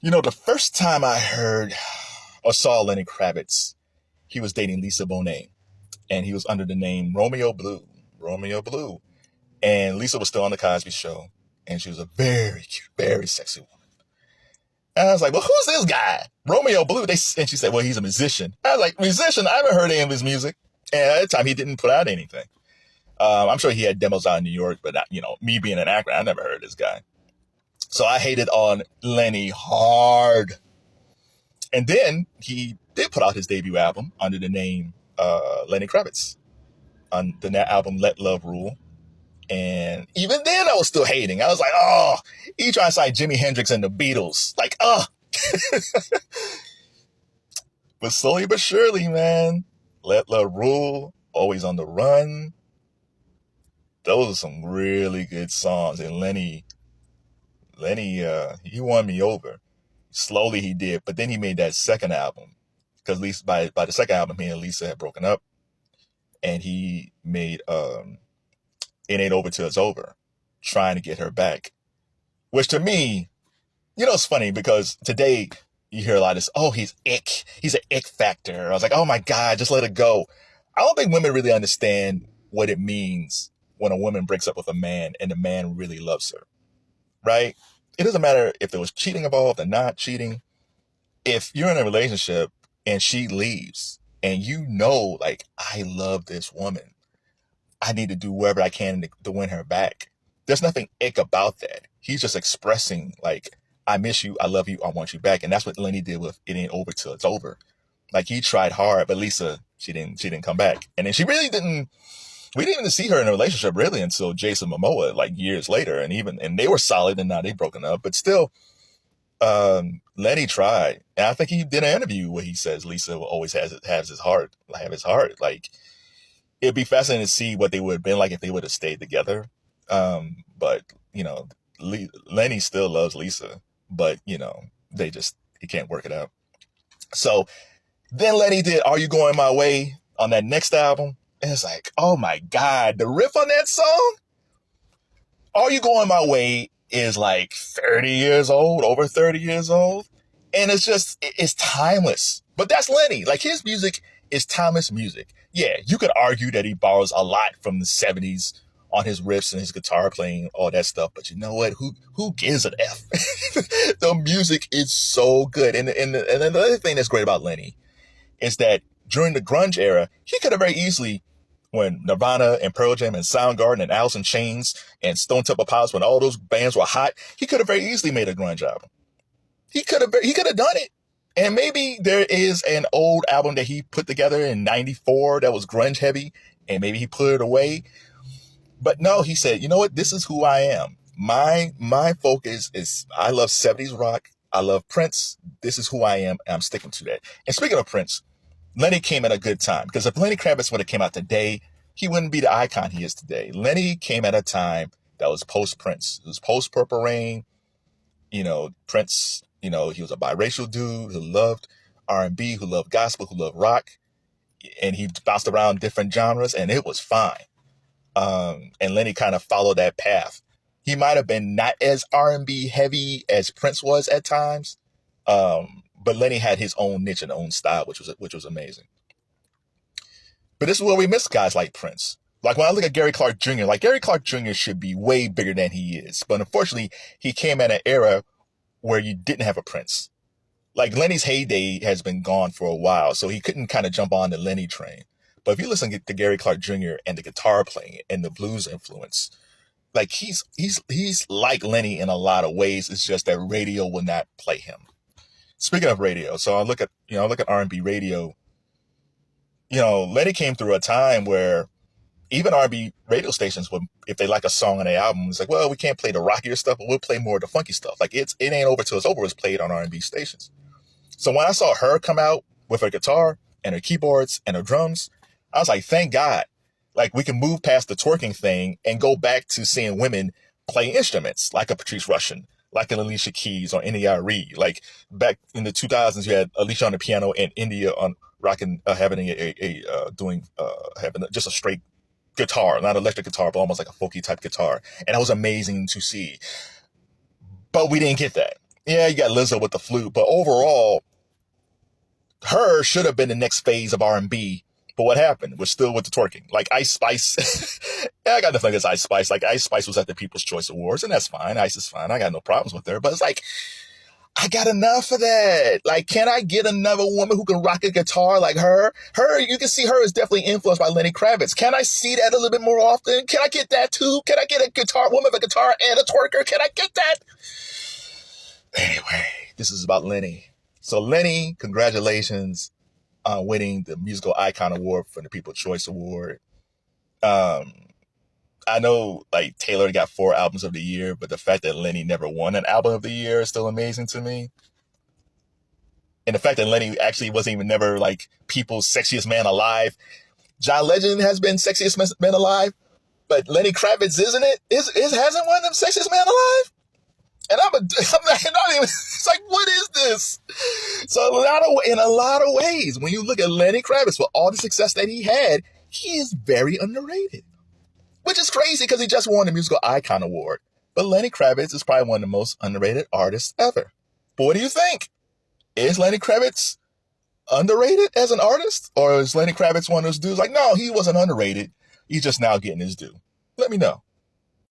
The first time I heard or saw Lenny Kravitz, he was dating Lisa Bonet, and he was under the name Romeo Blue. Romeo Blue. And Lisa was still on the Cosby Show, and she was a very cute, very sexy woman. And I was like, well, who's this guy? Romeo Blue. And she said, well, he's a musician. I was like, musician? I haven't heard any of his music. And at the time, he didn't put out anything. I'm sure he had demos out in New York, but me being an actor, I never heard this guy. So I hated on Lenny hard. And then he did put out his debut album under the name Lenny Kravitz on the album Let Love Rule. And even then I was still hating. I was like, oh, he trying to cite Jimi Hendrix and the Beatles. Like, oh. But slowly but surely, man, Let Love Rule, Always on the Run. Those are some really good songs. And Lenny, he won me over. Slowly he did. But then he made that second album. Because at least by the second album, he and Lisa had broken up. And he made It Ain't Over Till It's Over, trying to get her back. Which to me, it's funny because today you hear a lot of this, oh, he's ick. He's an ick factor. I was like, oh my God, just let it go. I don't think women really understand what it means when a woman breaks up with a man and the man really loves her, right? It doesn't matter if there was cheating involved or not cheating. If you're in a relationship and she leaves and like, I love this woman, I need to do whatever I can to win her back. There's nothing ick about that. He's just expressing like, I miss you, I love you, I want you back. And that's what Lenny did with It Ain't Over Till It's Over. Like he tried hard, but Lisa, she didn't come back. And then we didn't even see her in a relationship really until Jason Momoa, like years later. And they were solid and now they've broken up. But still, Lenny tried. And I think he did an interview where he says Lisa will always have his heart. Like, it'd be fascinating to see what they would have been like if they would have stayed together. But Lenny still loves Lisa, but he can't work it out. So then Lenny did Are You Going My Way on that next album. And it's like, oh my God, the riff on that song, Are You Going My Way, is like 30 years old, over 30 years old. And it's timeless. But that's Lenny. Like his music is timeless music. Yeah, you could argue that he borrows a lot from the 70s on his riffs and his guitar playing, all that stuff. But you know what? Who gives an F? The music is so good. And another thing that's great about Lenny is that during the grunge era, he could have very easily, when Nirvana and Pearl Jam and Soundgarden and Alice in Chains and Stone Temple Pilots, when all those bands were hot, he could have very easily made a grunge album. He could have done it. And maybe there is an old album that he put together in 94 that was grunge heavy, and maybe he put it away. But no, he said, you know what? This is who I am. My focus is I love 70s rock. I love Prince. This is who I am, and I'm sticking to that. And speaking of Prince, Lenny came at a good time, because if Lenny Kravitz would have came out today, he wouldn't be the icon he is today. Lenny came at a time that was post-Prince. It was post-Purple Rain. Prince, he was a biracial dude who loved R&B, who loved gospel, who loved rock. And he bounced around different genres, and it was fine. And Lenny kind of followed that path. He might have been not as R&B heavy as Prince was at times. But Lenny had his own niche and own style, which was amazing. But this is where we miss guys like Prince. Like when I look at Gary Clark Jr., like Gary Clark Jr. should be way bigger than he is. But unfortunately, he came at an era where you didn't have a Prince. Like Lenny's heyday has been gone for a while, so he couldn't kind of jump on the Lenny train. But if you listen to Gary Clark Jr. and the guitar playing and the blues influence, like he's like Lenny in a lot of ways. It's just that radio will not play him. Speaking of radio, so I look at R&B radio. Lenny came through a time where even R&B radio stations would, if they like a song on their album, it's like, well, we can't play the rockier stuff, but we'll play more of the funky stuff. Like It Ain't Over Till It's Over was played on R&B stations. So when I saw her come out with her guitar and her keyboards and her drums, I was like, thank God. Like we can move past the twerking thing and go back to seeing women play instruments like a Patrice Rushen, like an Alicia Keys or N.E.R.E. Like back in the 2000s, you had Alicia on the piano and India on rocking, having having just a straight guitar, not electric guitar, but almost like a folky type guitar. And that was amazing to see. But we didn't get that. Yeah, you got Lizzo with the flute, but overall, her should have been the next phase of R&B. But what happened? We're still with the twerking. Like Ice Spice. Yeah, I got nothing against Ice Spice. Like Ice Spice was at the People's Choice Awards, and that's fine. Ice is fine. I got no problems with her. But it's like, I got enough of that. Like, can I get another woman who can rock a guitar like her? You can see her is definitely influenced by Lenny Kravitz. Can I see that a little bit more often? Can I get that too? Can I get a guitar woman with a guitar and a twerker? Can I get that? Anyway, this is about Lenny. So Lenny, congratulations on winning the Musical Icon Award from the People's Choice Award. I know like Taylor got 4 albums of the year, but the fact that Lenny never won an album of the year is still amazing to me. And the fact that Lenny actually wasn't even never like people's sexiest man alive. John Legend has been sexiest man alive, but Lenny Kravitz isn't it? Hasn't won the sexiest man alive? And I'm not even, it's like, what is this? So in a lot of ways, when you look at Lenny Kravitz, with all the success that he had, he is very underrated. Which is crazy because he just won the Musical Icon Award. But Lenny Kravitz is probably one of the most underrated artists ever. But what do you think? Is Lenny Kravitz underrated as an artist? Or is Lenny Kravitz one of those dudes like, no, he wasn't underrated. He's just now getting his due? Let me know.